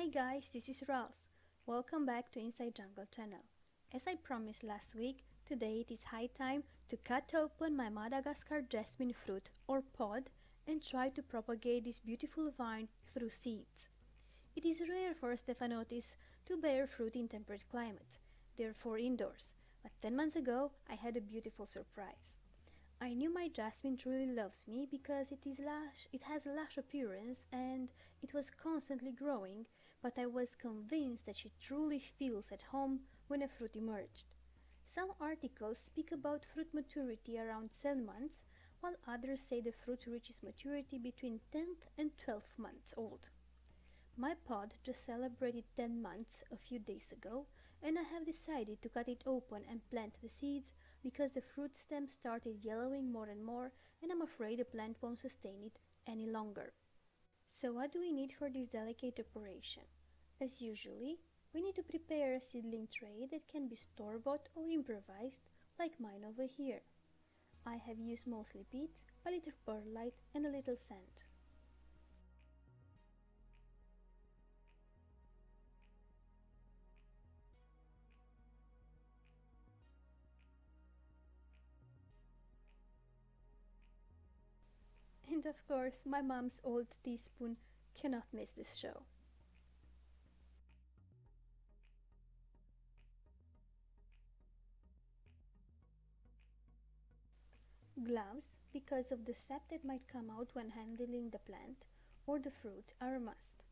Hi guys, this is Rals. Welcome back to Inside Jungle channel. As I promised last week, today it is high time to cut open my Madagascar Jasmine fruit or pod and try to propagate this beautiful vine through seeds. It is rare for Stephanotis to bear fruit in temperate climates, therefore indoors, but 10 months ago I had a beautiful surprise. I knew my jasmine truly loves me because it has a lush appearance and it was constantly growing, but I was convinced that she truly feels at home when a fruit emerged. Some articles speak about fruit maturity around 7 months, while others say the fruit reaches maturity between 10th and 12th months old. My pod just celebrated 10 months a few days ago, and I have decided to cut it open and plant the seeds because the fruit stem started yellowing more and more, and I'm afraid the plant won't sustain it any longer. So what do we need for this delicate operation? As usually, we need to prepare a seedling tray that can be store-bought or improvised, like mine over here. I have used mostly peat, a little perlite and a little sand. And of course, my mom's old teaspoon cannot miss this show. Gloves, because of the sap that might come out when handling the plant or the fruit, are a must.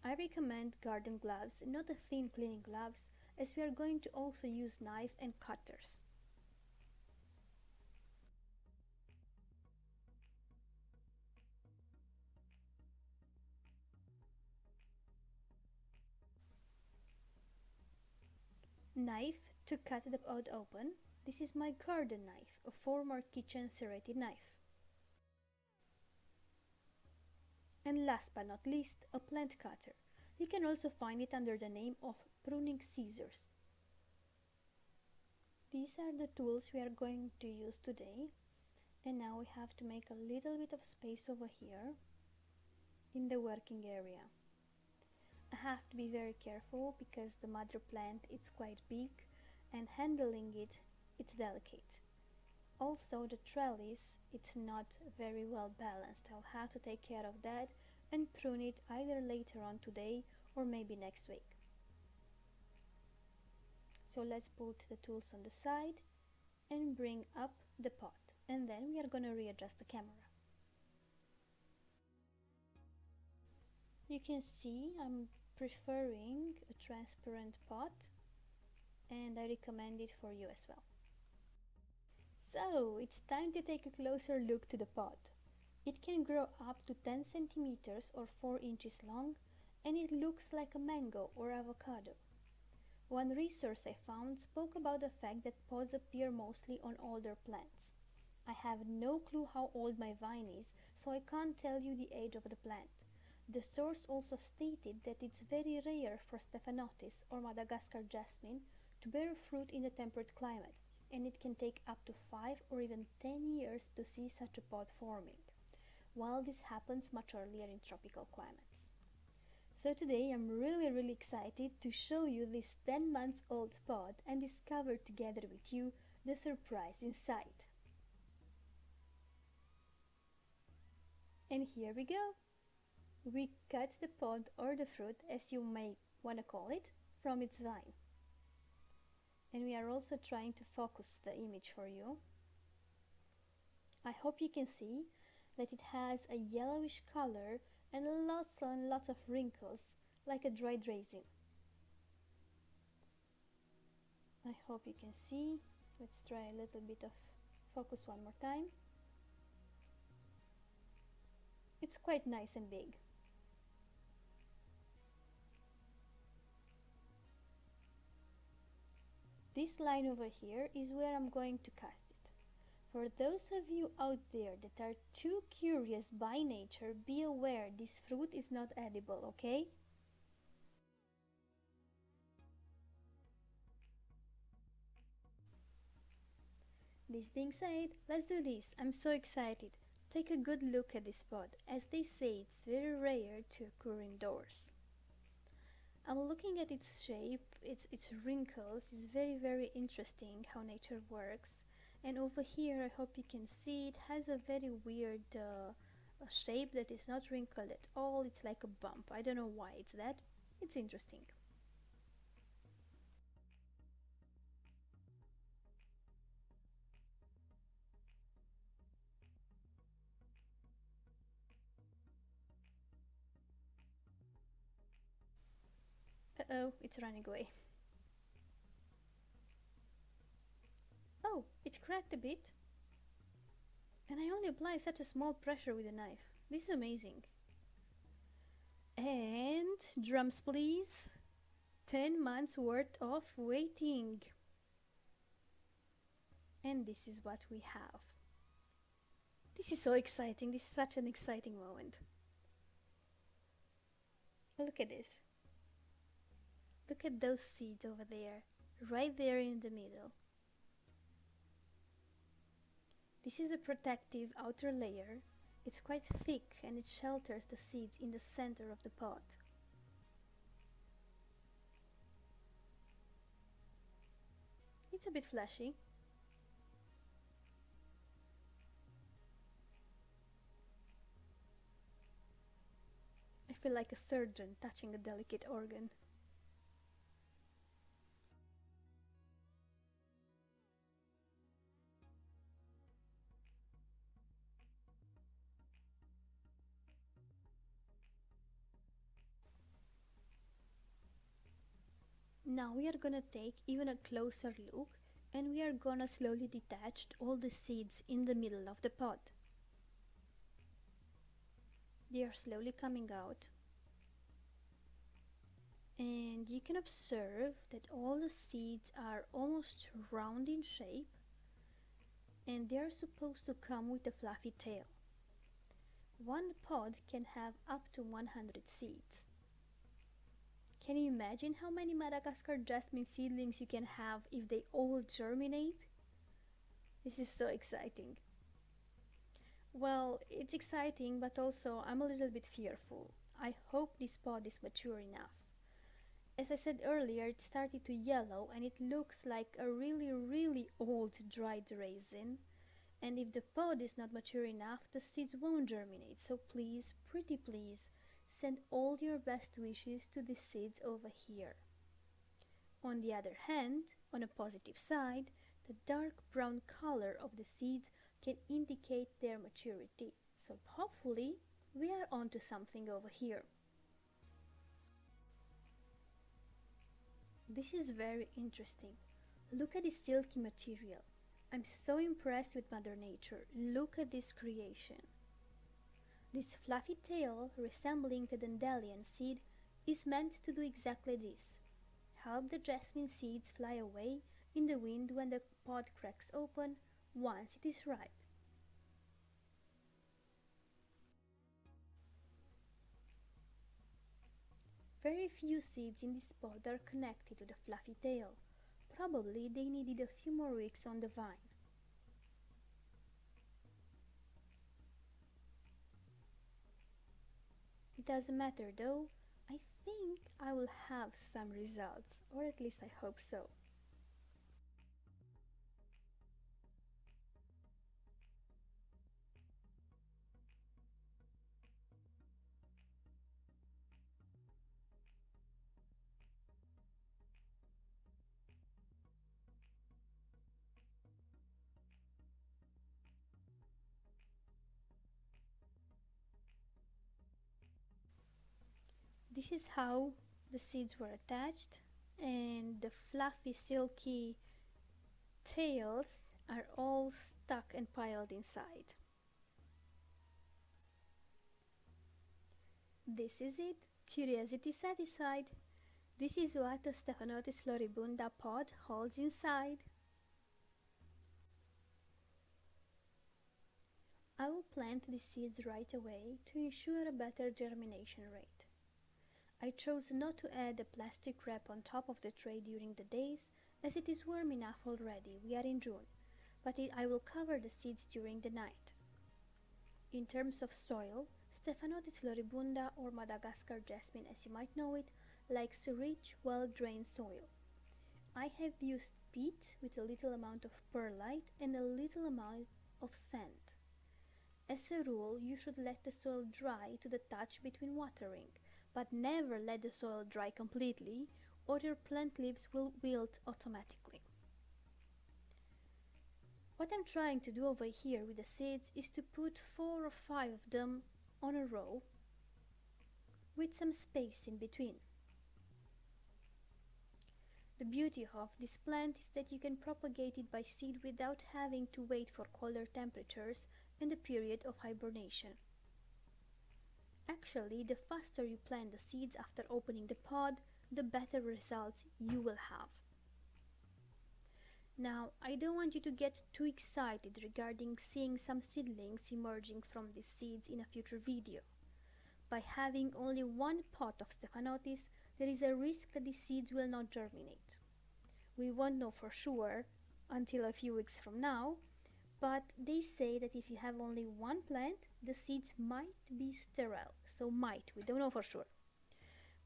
I recommend garden gloves, not the thin cleaning gloves, as we are going to also use knife and cutters. Knife to cut the pod open. This is my garden knife, a former kitchen serrated knife. And last but not least, a plant cutter. You can also find it under the name of pruning scissors. These are the tools we are going to use today, and now we have to make a little bit of space over here in the working area. I have to be very careful because the mother plant is quite big and handling it's delicate. Also the trellis, it's not very well balanced. I'll have to take care of that and prune it either later on today or maybe next week. So let's put the tools on the side and bring up the pot, and then we are going to readjust the camera. You can see I'm preferring a transparent pot, and I recommend it for you as well. So it's time to take a closer look to the pot. It can grow up to 10 centimeters or 4 inches long, and it looks like a mango or avocado. One resource I found spoke about the fact that pods appear mostly on older plants. I have no clue how old my vine is, so I can't tell you the age of the plant. The source also stated that it's very rare for Stephanotis or Madagascar Jasmine to bear fruit in the temperate climate, and it can take up to 5 or even 10 years to see such a pod forming, while this happens much earlier in tropical climates. So today I'm really excited to show you this 10 months old pod and discover together with you the surprise inside. And here we go! We cut the pod or the fruit, as you may want to call it, from its vine. And we are also trying to focus the image for you. I hope you can see that it has a yellowish color and lots of wrinkles, like a dried raisin. I hope you can see. Let's try a little bit of focus one more time. It's quite nice and big. This line over here is where I'm going to cut it. For those of you out there that are too curious by nature, be aware this fruit is not edible, okay? This being said, let's do this. I'm so excited. Take a good look at this pod. As they say, it's very rare to occur indoors. I'm looking at its shape, its wrinkles. It's very, very interesting how nature works. And over here, I hope you can see, it has a very weird shape that is not wrinkled at all. It's like a bump. I don't know why it's that. It's interesting. Uh-oh, it's running away. Oh, it cracked a bit. And I only apply such a small pressure with a knife. This is amazing. And drums please. 10 months worth of waiting. And this is what we have. This is so exciting. This is such an exciting moment. Look at this. Look at those seeds over there. Right there in the middle. This is a protective outer layer. It's quite thick and it shelters the seeds in the center of the pot. It's a bit flashy. I feel like a surgeon touching a delicate organ. Now we are gonna take even a closer look and we are gonna slowly detach all the seeds in the middle of the pot. They are slowly coming out. And you can observe that all the seeds are almost round in shape and they are supposed to come with a fluffy tail. One pod can have up to 100 seeds. Can you imagine how many Madagascar jasmine seedlings you can have if they all germinate? This is so exciting. Well, it's exciting, but also I'm a little bit fearful. I hope this pod is mature enough. As I said earlier, it started to yellow and it looks like a really, really old dried raisin. And if the pod is not mature enough, the seeds won't germinate. So please, pretty please, send all your best wishes to the seeds over here. On the other hand, on a positive side, the dark brown color of the seeds can indicate their maturity. So hopefully, we are onto something over here. This is very interesting. Look at this silky material. I'm so impressed with Mother Nature. Look at this creation. This fluffy tail, resembling the dandelion seed, is meant to do exactly this. Help the jasmine seeds fly away in the wind when the pod cracks open once it is ripe. Very few seeds in this pod are connected to the fluffy tail. Probably they needed a few more weeks on the vine. It doesn't matter though, I think I will have some results, or at least I hope so. This is how the seeds were attached, and the fluffy silky tails are all stuck and piled inside. This is it, curiosity satisfied. This is what a Stephanotis floribunda pod holds inside. I will plant the seeds right away to ensure a better germination rate. I chose not to add a plastic wrap on top of the tray during the days, as it is warm enough already, we are in June, but I will cover the seeds during the night. In terms of soil, Stephanotis floribunda, or Madagascar jasmine as you might know it, likes rich, well-drained soil. I have used peat with a little amount of perlite and a little amount of sand. As a rule, you should let the soil dry to the touch between watering, but never let the soil dry completely or your plant leaves will wilt automatically. What I'm trying to do over here with the seeds is to put 4 or 5 of them on a row with some space in between. The beauty of this plant is that you can propagate it by seed without having to wait for colder temperatures and the period of hibernation. Actually, the faster you plant the seeds after opening the pod, the better results you will have. Now, I don't want you to get too excited regarding seeing some seedlings emerging from these seeds in a future video. By having only one pot of Stephanotis, there is a risk that the seeds will not germinate. We won't know for sure until a few weeks from now, but they say that if you have only one plant, the seeds might be sterile. So might, we don't know for sure.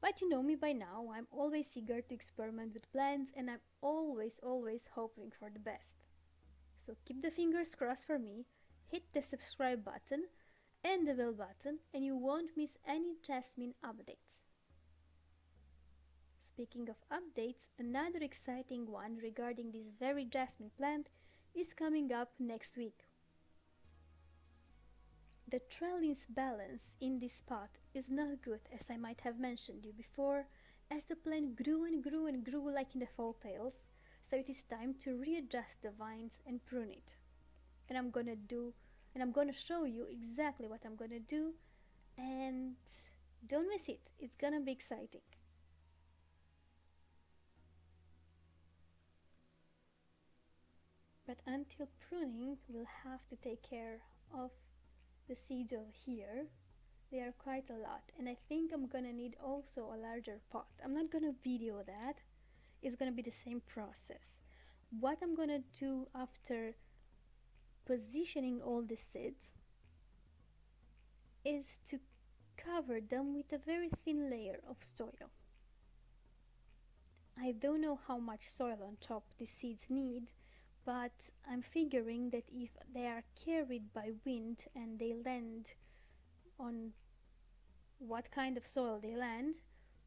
But you know me by now, I'm always eager to experiment with plants and I'm always hoping for the best. So keep the fingers crossed for me, hit the subscribe button and the bell button and you won't miss any jasmine updates. Speaking of updates, another exciting one regarding this very jasmine plant is coming up next week. The trellis balance in this pot is not good, as I might have mentioned you before, as the plant grew and grew and grew like in the folktales, so it is time to readjust the vines and prune it. And I'm gonna show you exactly what I'm gonna do, and don't miss it, it's gonna be exciting. But until pruning, we'll have to take care of the seeds over here. They are quite a lot, and I think I'm gonna need also a larger pot. I'm not gonna video that, it's gonna be the same process. What I'm gonna do after positioning all the seeds is to cover them with a very thin layer of soil. I don't know how much soil on top the seeds need, but I'm figuring that if they are carried by wind and they land on what kind of soil they land,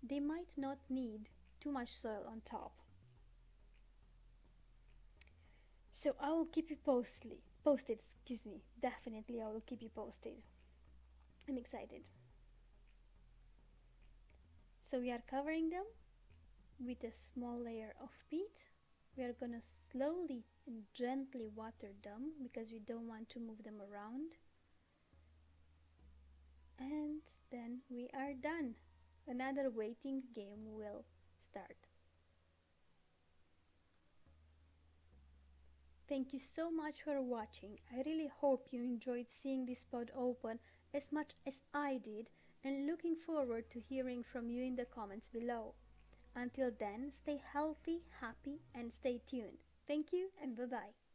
they might not need too much soil on top. So I will keep you posted, definitely I will keep you posted. I'm excited. So we are covering them with a small layer of peat. We are gonna slowly and gently water them because we don't want to move them around. And then we are done. Another waiting game will start. Thank you so much for watching. I really hope you enjoyed seeing this pod open as much as I did and looking forward to hearing from you in the comments below. Until then, stay healthy, happy and stay tuned. Thank you and bye-bye.